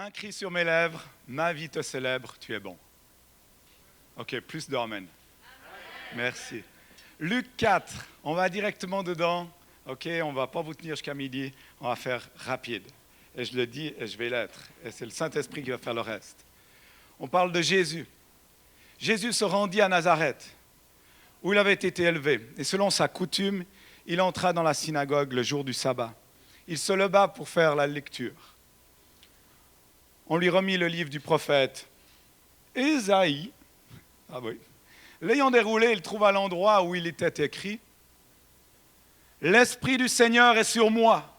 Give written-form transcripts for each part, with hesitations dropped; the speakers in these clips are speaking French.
Un cri sur mes lèvres, ma vie te célèbre, tu es bon. Ok, plus d'amen. Merci. Luc 4, on va directement dedans. Ok, on ne va pas vous tenir jusqu'à midi, on va faire rapide. Et je le dis et je vais l'être. Et c'est le Saint-Esprit qui va faire le reste. On parle de Jésus. Jésus se rendit à Nazareth, où il avait été élevé. Et selon sa coutume, il entra dans la synagogue le jour du sabbat. Il se leva pour faire la lecture. On lui remit le livre du prophète Ésaïe. Ah oui. L'ayant déroulé, il trouva l'endroit où il était écrit « L'Esprit du Seigneur est sur moi,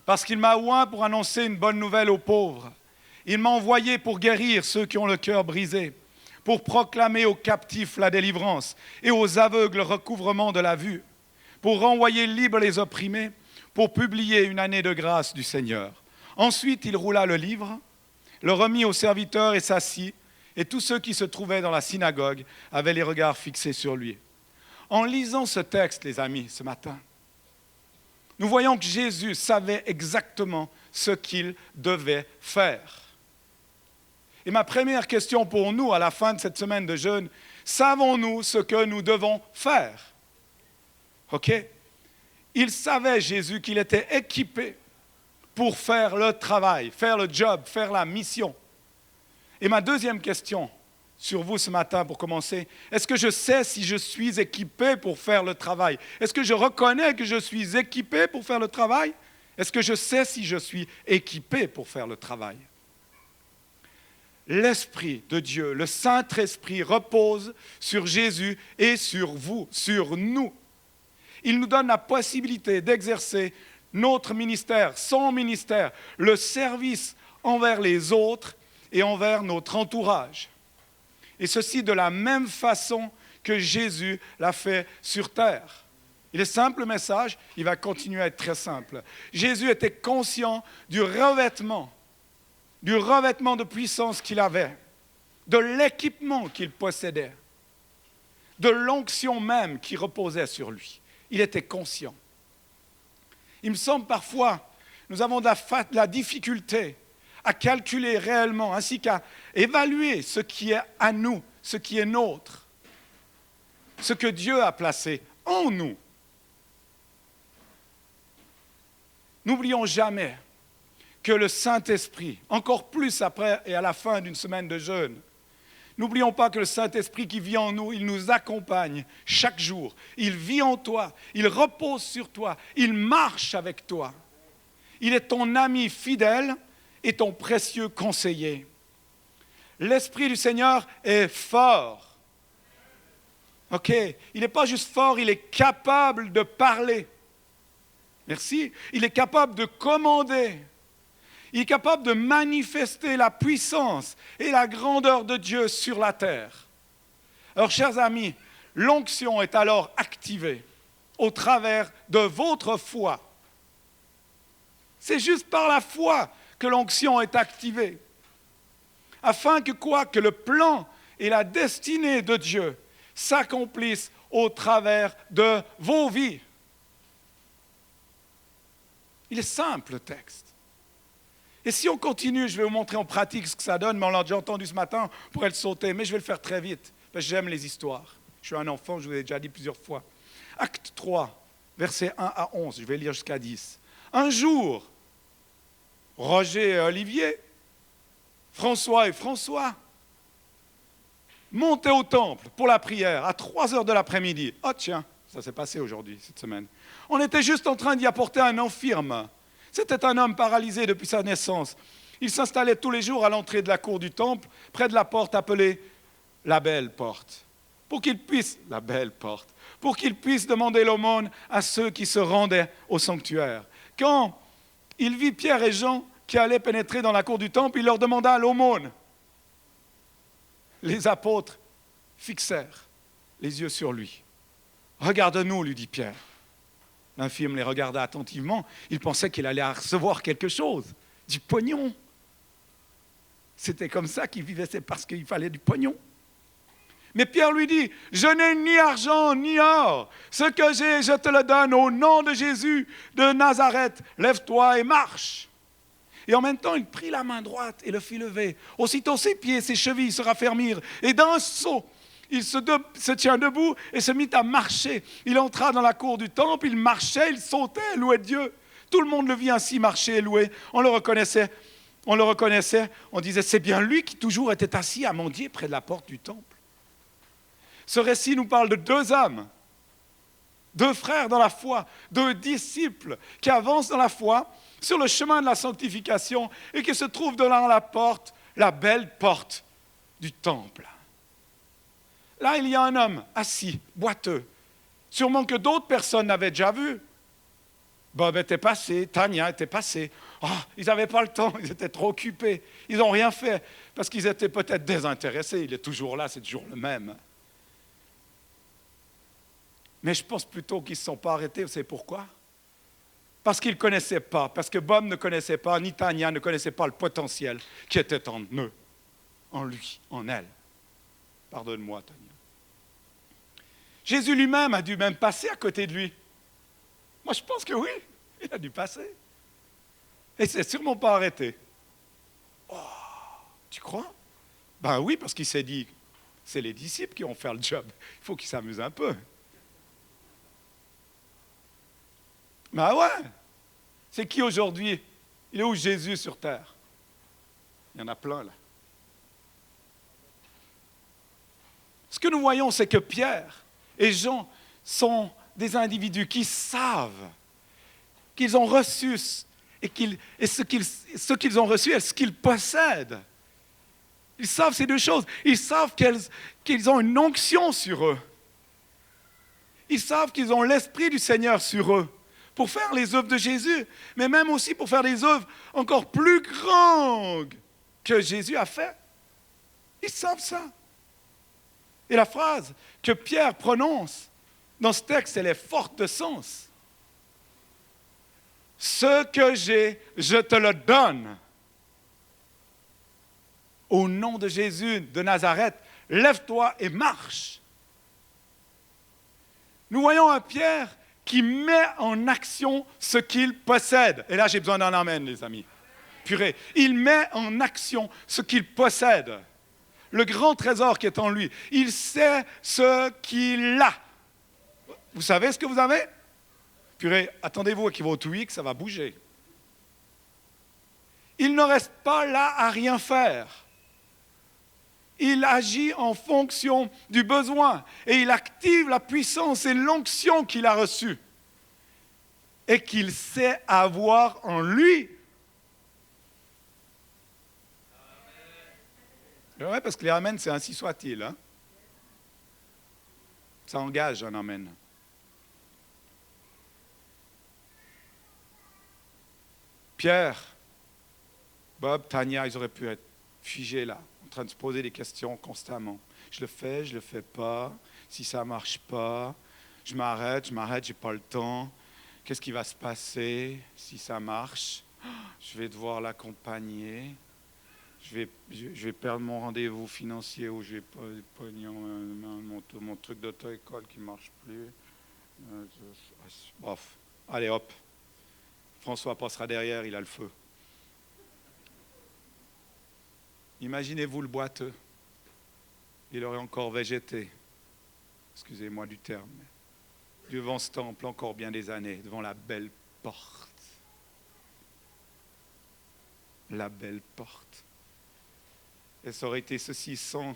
parce qu'il m'a oint pour annoncer une bonne nouvelle aux pauvres. Il m'a envoyé pour guérir ceux qui ont le cœur brisé, pour proclamer aux captifs la délivrance et aux aveugles le recouvrement de la vue, pour renvoyer libres les opprimés, pour publier une année de grâce du Seigneur. » Ensuite, il roula le livre, le remit aux serviteurs et s'assit, et tous ceux qui se trouvaient dans la synagogue avaient les regards fixés sur lui. En lisant ce texte, les amis, ce matin, nous voyons que Jésus savait exactement ce qu'il devait faire. Et ma première question pour nous, à la fin de cette semaine de jeûne, savons-nous ce que nous devons faire? Ok? Il savait, Jésus, qu'il était équipé pour faire le travail, faire le job, faire la mission. Et ma deuxième question sur vous ce matin pour commencer, est-ce que je sais si je suis équipé pour faire le travail? Est-ce que je reconnais que je suis équipé pour faire le travail? Est-ce que je sais si je suis équipé pour faire le travail? L'Esprit de Dieu, le Saint-Esprit repose sur Jésus et sur vous, sur nous. Il nous donne la possibilité d'exercer notre ministère, son ministère, le service envers les autres et envers notre entourage. Et ceci de la même façon que Jésus l'a fait sur terre. Il est simple le message, il va continuer à être très simple. Jésus était conscient du revêtement de puissance qu'il avait, de l'équipement qu'il possédait, de l'onction même qui reposait sur lui. Il était conscient. Il me semble parfois, nous avons de la difficulté à calculer réellement, ainsi qu'à évaluer ce qui est à nous, ce qui est nôtre, ce que Dieu a placé en nous. N'oublions jamais que le Saint-Esprit, encore plus après et à la fin d'une semaine de jeûne, n'oublions pas que le Saint-Esprit qui vit en nous, il nous accompagne chaque jour. Il vit en toi, il repose sur toi, il marche avec toi. Il est ton ami fidèle et ton précieux conseiller. L'Esprit du Seigneur est fort. Ok, il n'est pas juste fort, il est capable de parler. Merci. Il est capable de commander. Il est capable de manifester la puissance et la grandeur de Dieu sur la terre. Alors, chers amis, l'onction est alors activée au travers de votre foi. C'est juste par la foi que l'onction est activée. Afin que quoi? Que le plan et la destinée de Dieu s'accomplissent au travers de vos vies. Il est simple, le texte. Et si on continue, je vais vous montrer en pratique ce que ça donne, mais on l'a déjà entendu ce matin, on pourrait le sauter, mais je vais le faire très vite, parce que j'aime les histoires. Je suis un enfant, je vous l'ai déjà dit plusieurs fois. Acte 3, versets 1 à 11, je vais lire jusqu'à 10. Un jour, Roger et Olivier, François et François, montaient au temple pour la prière à 3 heures de l'après-midi. Oh tiens, ça s'est passé aujourd'hui, cette semaine. On était juste en train d'y apporter un infirme. C'était un homme paralysé depuis sa naissance. Il s'installait tous les jours à l'entrée de la cour du temple, près de la porte appelée la belle porte, pour qu'il puisse demander l'aumône à ceux qui se rendaient au sanctuaire. Quand il vit Pierre et Jean qui allaient pénétrer dans la cour du temple, il leur demanda l'aumône. Les apôtres fixèrent les yeux sur lui. « Regarde-nous, lui dit Pierre. » L'infirme les regarda attentivement. Il pensait qu'il allait recevoir quelque chose, du pognon. C'était comme ça qu'il vivait, c'est parce qu'il fallait du pognon. Mais Pierre lui dit, « Je n'ai ni argent ni or. Ce que j'ai, je te le donne au nom de Jésus de Nazareth. Lève-toi et marche. » Et en même temps, il prit la main droite et le fit lever. Aussitôt ses pieds et ses chevilles se raffermirent. Et d'un saut, il se tient debout et se mit à marcher. Il entra dans la cour du temple, il marchait, il sautait, louait Dieu. Tout le monde le vit ainsi marcher et louer. On le reconnaissait, on disait, c'est bien lui qui toujours était assis à mendier près de la porte du temple. Ce récit nous parle de deux hommes, deux frères dans la foi, deux disciples qui avancent dans la foi sur le chemin de la sanctification et qui se trouvent devant la porte, la belle porte du temple. Là, il y a un homme assis, boiteux, sûrement que d'autres personnes n'avaient déjà vu. Bob était passé, Tania était passée. Oh, ils n'avaient pas le temps, ils étaient trop occupés. Ils n'ont rien fait parce qu'ils étaient peut-être désintéressés. Il est toujours là, c'est toujours le même. Mais je pense plutôt qu'ils ne se sont pas arrêtés. Vous savez pourquoi? Parce qu'ils ne connaissaient pas, parce que Bob ne connaissait pas, ni Tania ne connaissait pas le potentiel qui était en eux, en lui, en elle. Pardonne-moi, Tania. Jésus lui-même a dû même passer à côté de lui. Moi, je pense que oui, il a dû passer. Et il ne s'est sûrement pas arrêté. Oh, tu crois? Ben oui, parce qu'il s'est dit, c'est les disciples qui vont faire le job. Il faut qu'ils s'amusent un peu. Ben ouais. C'est qui aujourd'hui? Il est où Jésus sur terre? Il y en a plein là. Ce que nous voyons, c'est que Pierre et Jean sont des individus qui savent qu'ils ont reçu et ce qu'ils ont reçu et ce qu'ils possèdent. Ils savent ces deux choses. Ils savent qu'ils ont une onction sur eux. Ils savent qu'ils ont l'Esprit du Seigneur sur eux pour faire les œuvres de Jésus, mais même aussi pour faire des œuvres encore plus grandes que Jésus a fait. Ils savent ça. Et la phrase que Pierre prononce dans ce texte, elle est forte de sens. Ce que j'ai, je te le donne. Au nom de Jésus de Nazareth, lève-toi et marche. Nous voyons un Pierre qui met en action ce qu'il possède. Et là, j'ai besoin d'un amen, les amis. Purée. Il met en action ce qu'il possède. Le grand trésor qui est en lui. Il sait ce qu'il a. Vous savez ce que vous avez? Purée, attendez-vous qu'il va au Twix, ça va bouger. Il ne reste pas là à rien faire. Il agit en fonction du besoin et il active la puissance et l'onction qu'il a reçue et qu'il sait avoir en lui. Oui, parce que les amens, c'est ainsi soit-il. Hein? Ça engage un amen. Pierre, Bob, Tania, ils auraient pu être figés là, en train de se poser des questions constamment. Je le fais pas. Si ça ne marche pas, je m'arrête, j'ai pas le temps. Qu'est-ce qui va se passer si ça marche? Je vais devoir l'accompagner. Je vais perdre mon rendez-vous financier où je vais pogner mon truc d'auto-école qui ne marche plus. Bref, allez hop. François passera derrière, il a le feu. Imaginez-vous le boiteux. Il aurait encore végété, excusez-moi du terme, devant ce temple encore bien des années, devant la belle porte. La belle porte. Et ça aurait été ceci sans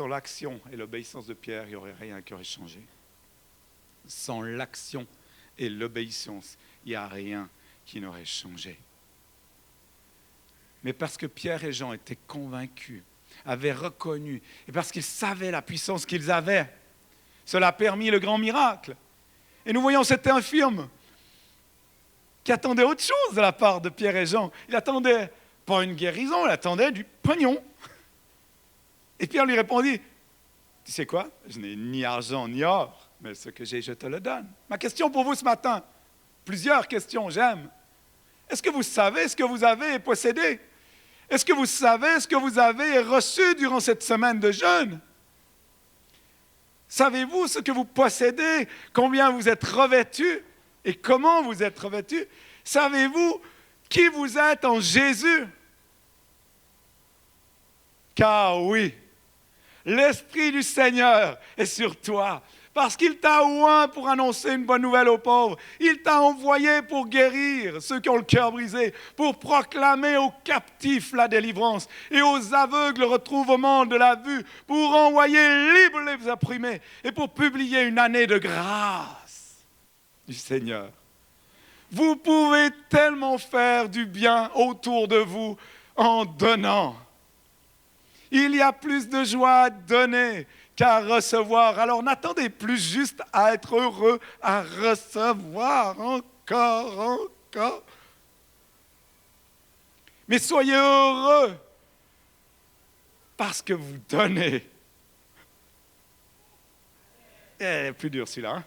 l'action et l'obéissance de Pierre, il n'y aurait rien qui aurait changé. Sans l'action et l'obéissance, il n'y a rien qui n'aurait changé. Mais parce que Pierre et Jean étaient convaincus, avaient reconnu, et parce qu'ils savaient la puissance qu'ils avaient, cela a permis le grand miracle. Et nous voyons cet infirme qui attendait autre chose de la part de Pierre et Jean. Il attendait pas une guérison, il attendait du pognon. Et Pierre lui répondit, tu sais quoi, je n'ai ni argent ni or, mais ce que j'ai, je te le donne. Ma question pour vous ce matin, plusieurs questions, j'aime. Est-ce que vous savez ce que vous avez possédé? Est-ce que vous savez ce que vous avez reçu durant cette semaine de jeûne? Savez-vous ce que vous possédez? Combien vous êtes revêtus? Et comment vous êtes revêtus? Savez-vous qui vous êtes en Jésus. Car oui, l'Esprit du Seigneur est sur toi. Parce qu'il t'a oint pour annoncer une bonne nouvelle aux pauvres. Il t'a envoyé pour guérir ceux qui ont le cœur brisé, pour proclamer aux captifs la délivrance et aux aveugles le retrouverment de la vue, pour envoyer libres les opprimés et pour publier une année de grâce du Seigneur. Vous pouvez tellement faire du bien autour de vous en donnant. Il y a plus de joie à donner qu'à recevoir. Alors n'attendez plus juste à être heureux, à recevoir encore. Mais soyez heureux parce que vous donnez. C'est plus dur celui-là. Hein?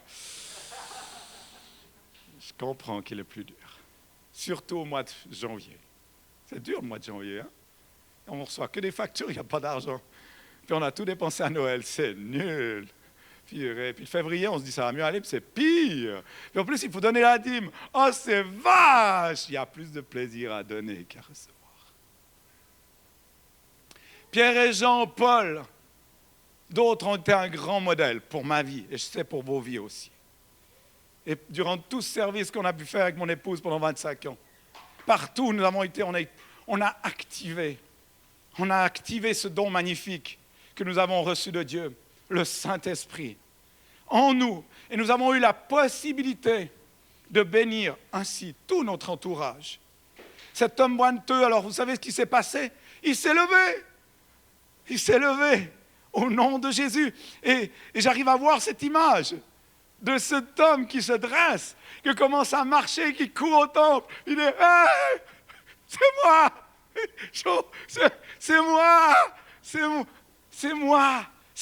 Je comprends qu'il est plus dur. Surtout au mois de janvier. C'est dur le mois de janvier. Hein? On ne reçoit que des factures, il n'y a pas d'argent. Puis on a tout dépensé à Noël, c'est nul. Puis le février, on se dit ça va mieux aller, puis c'est pire. Puis en plus, il faut donner la dîme. Oh, c'est vache! Il y a plus de plaisir à donner qu'à recevoir. Pierre et Jean, Paul, d'autres ont été un grand modèle pour ma vie, et je sais pour vos vies aussi. Et durant tout ce service qu'on a pu faire avec mon épouse pendant 25 ans, partout où nous avons été, on a activé ce don magnifique que nous avons reçu de Dieu, le Saint-Esprit, en nous. Et nous avons eu la possibilité de bénir ainsi tout notre entourage. Cet homme boiteux, alors vous savez ce qui s'est passé? Il s'est levé au nom de Jésus. Et j'arrive à voir cette image de cet homme qui se dresse, qui commence à marcher, qui court au temple. Il est, hey, c'est moi! C'est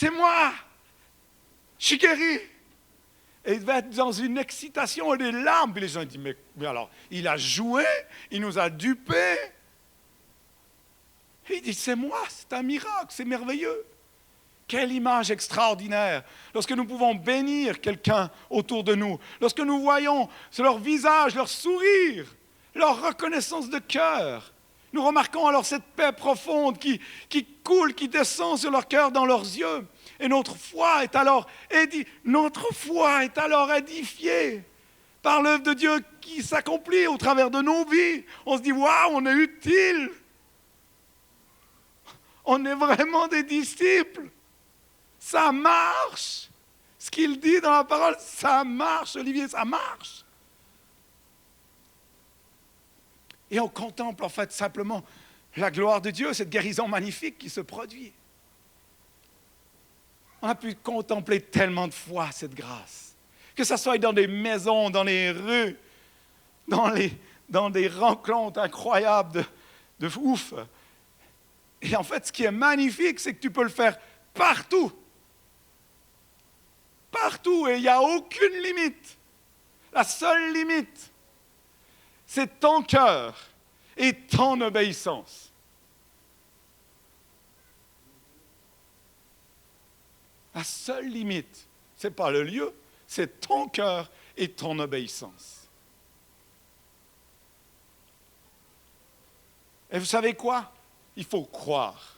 moi, je suis guéri. Et il devait être dans une excitation et des larmes. Puis les gens disent, mais alors, il a joué, il nous a dupés. Et il dit, c'est moi, c'est un miracle, c'est merveilleux. Quelle image extraordinaire, lorsque nous pouvons bénir quelqu'un autour de nous, lorsque nous voyons sur leur visage, leur sourire, leur reconnaissance de cœur. Nous remarquons alors cette paix profonde qui coule, qui descend sur leur cœur, dans leurs yeux. Et notre foi est alors édifiée par l'œuvre de Dieu qui s'accomplit au travers de nos vies. On se dit, waouh, on est utile. On est vraiment des disciples. Ça marche. Ce qu'il dit dans la parole, ça marche, Olivier, ça marche. Et on contemple en fait simplement la gloire de Dieu, cette guérison magnifique qui se produit. On a pu contempler tellement de fois cette grâce. Que ce soit dans des maisons, dans les rues, dans des rencontres incroyables de ouf. Et en fait, ce qui est magnifique, c'est que tu peux le faire partout. Partout, et il n'y a aucune limite. La seule limite, c'est ton cœur et ton obéissance. La seule limite, ce n'est pas le lieu, c'est ton cœur et ton obéissance. Et vous savez quoi? Il faut croire.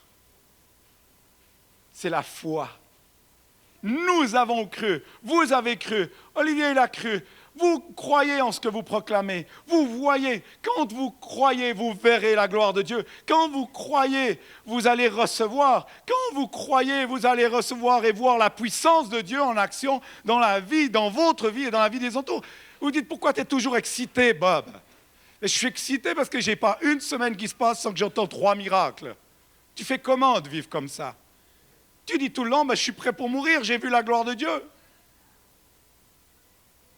C'est la foi. Nous avons cru, vous avez cru, Olivier il a cru. Vous croyez en ce que vous proclamez. Vous voyez, quand vous croyez, vous verrez la gloire de Dieu. Quand vous croyez, vous allez recevoir. Quand vous croyez, vous allez recevoir et voir la puissance de Dieu en action dans la vie, dans votre vie et dans la vie des autres. Vous dites, pourquoi tu es toujours excité, Bob? Et je suis excité parce que je n'ai pas une semaine qui se passe sans que j'entende 3 miracles. Tu fais comment de vivre comme ça? Tu dis tout le long, je suis prêt pour mourir, j'ai vu la gloire de Dieu.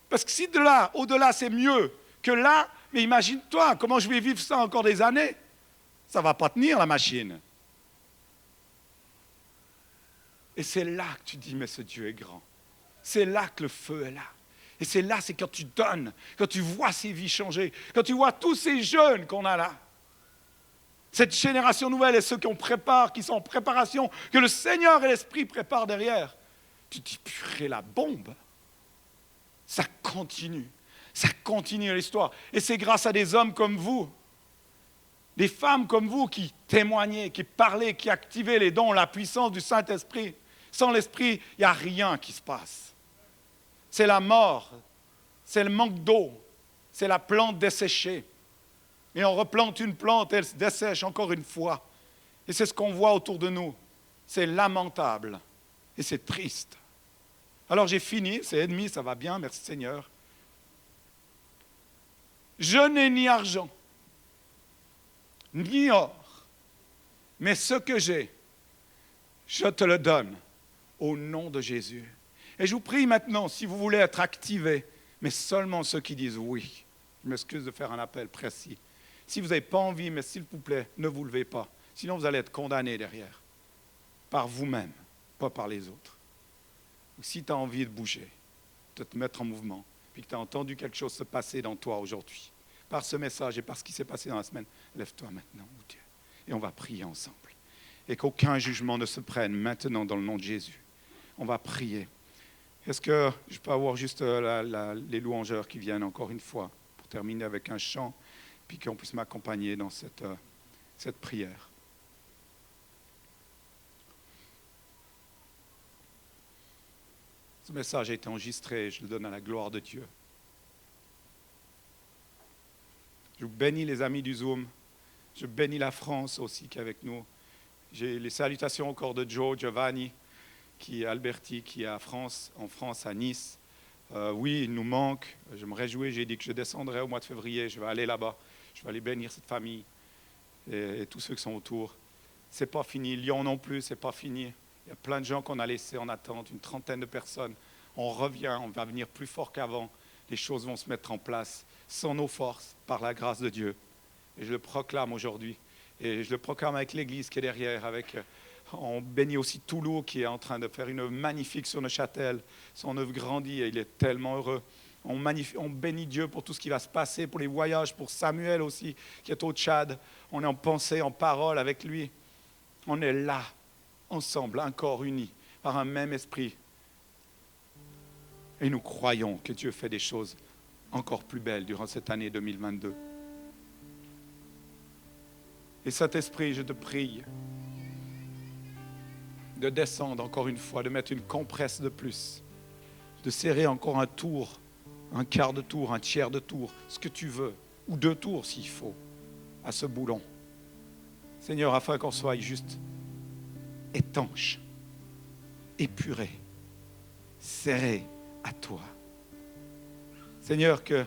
Parce que si de là, au-delà, c'est mieux que là, mais imagine-toi, comment je vais vivre ça encore des années? Ça ne va pas tenir, la machine. Et c'est là que tu dis, mais ce Dieu est grand. C'est là que le feu est là. Et c'est là, c'est quand tu donnes, quand tu vois ces vies changer, quand tu vois tous ces jeunes qu'on a là. Cette génération nouvelle et ceux qui sont en préparation, que le Seigneur et l'Esprit préparent derrière. Tu te dis, purée, la bombe. Ça continue l'histoire. Et c'est grâce à des hommes comme vous Des femmes comme vous qui témoignez, qui parlez, qui activez les dons, la puissance du Saint-Esprit. Sans l'Esprit, il n'y a rien qui se passe. C'est la mort, c'est le manque d'eau, c'est la plante desséchée. Et on replante une plante, elle se dessèche encore une fois. Et c'est ce qu'on voit autour de nous. C'est lamentable et c'est triste. Alors j'ai fini, c'est ennemi, ça va bien, merci Seigneur. Je n'ai ni argent, ni or, mais ce que j'ai, je te le donne au nom de Jésus. Et je vous prie maintenant, si vous voulez être activés, mais seulement ceux qui disent oui. Je m'excuse de faire un appel précis. Si vous n'avez pas envie, mais s'il vous plaît, ne vous levez pas. Sinon, vous allez être condamnés derrière, par vous-même, pas par les autres. Ou si tu as envie de bouger, de te mettre en mouvement, puis que tu as entendu quelque chose se passer dans toi aujourd'hui, par ce message et par ce qui s'est passé dans la semaine, lève-toi maintenant, mon Dieu, et on va prier ensemble. Et qu'aucun jugement ne se prenne maintenant dans le nom de Jésus. On va prier. Est-ce que je peux avoir juste les louangeurs qui viennent encore une fois pour terminer avec un chant, puis qu'on puisse m'accompagner dans cette prière. Ce message a été enregistré, je le donne à la gloire de Dieu. Je vous bénis les amis du Zoom, je bénis la France aussi qui est avec nous. J'ai les salutations encore de Joe, Giovanni, qui est Alberti, qui est en France, à Nice. Oui, il nous manque, je me réjouis, j'ai dit que je descendrai au mois de février, je vais aller là-bas, je vais aller bénir cette famille et tous ceux qui sont autour. C'est pas fini, Lyon non plus, c'est pas fini. Il y a plein de gens qu'on a laissés en attente, une trentaine de personnes. On revient, on va venir plus fort qu'avant. Les choses vont se mettre en place sans nos forces, par la grâce de Dieu. Et je le proclame aujourd'hui. Et je le proclame avec l'Église qui est derrière. On bénit aussi Toulouse qui est en train de faire une œuvre magnifique sur Neuchâtel. Son œuvre grandit et il est tellement heureux. On bénit Dieu pour tout ce qui va se passer, pour les voyages, pour Samuel aussi qui est au Tchad. On est en pensée, en parole avec lui. On est là. Ensemble, un corps uni, par un même esprit. Et nous croyons que Dieu fait des choses encore plus belles durant cette année 2022. Et cet esprit, je te prie de descendre encore une fois, de mettre une compresse de plus, de serrer encore un tour, un quart de tour, un tiers de tour, ce que tu veux, ou 2 tours s'il faut, à ce boulon. Seigneur, afin qu'on soit juste étanche, épuré, serré à toi. Seigneur, que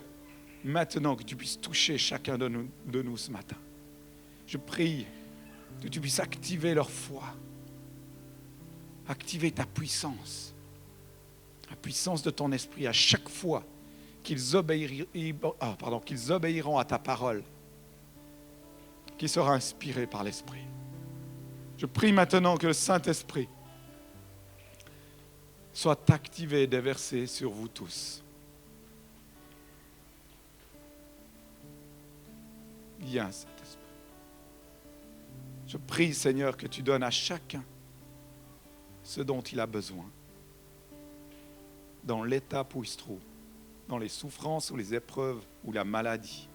maintenant que tu puisses toucher chacun de nous ce matin, je prie que tu puisses activer leur foi, activer ta puissance, la puissance de ton esprit à chaque fois qu'ils obéiront à ta parole, qui sera inspirée par l'esprit. Je prie maintenant que le Saint-Esprit soit activé et déversé sur vous tous. Viens, Saint-Esprit. Je prie, Seigneur, que tu donnes à chacun ce dont il a besoin, dans l'étape où il se trouve, dans les souffrances ou les épreuves ou la maladie.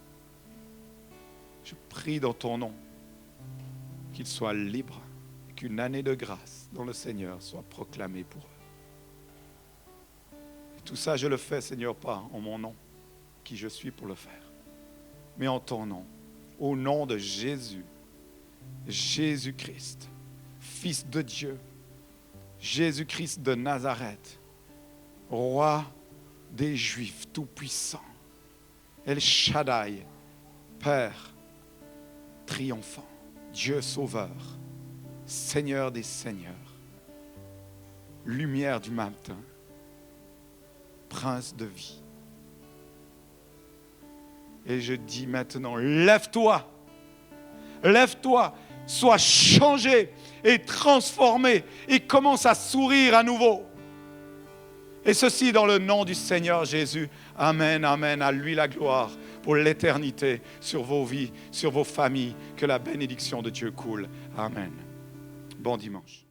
Je prie dans ton nom qu'ils soient libres, qu'une année de grâce dans le Seigneur soit proclamée pour eux. Et tout ça, je le fais, Seigneur, pas en mon nom, qui je suis pour le faire, mais en ton nom, au nom de Jésus, Jésus-Christ, Fils de Dieu, Jésus-Christ de Nazareth, Roi des Juifs, Tout-Puissant, El Shaddai, Père triomphant, Dieu Sauveur, Seigneur des Seigneurs, lumière du matin, Prince de vie. Et je dis maintenant, lève-toi, sois changé et transformé et commence à sourire à nouveau. Et ceci dans le nom du Seigneur Jésus. Amen, amen. À lui la gloire pour l'éternité sur vos vies, sur vos familles. Que la bénédiction de Dieu coule. Amen. Bon dimanche.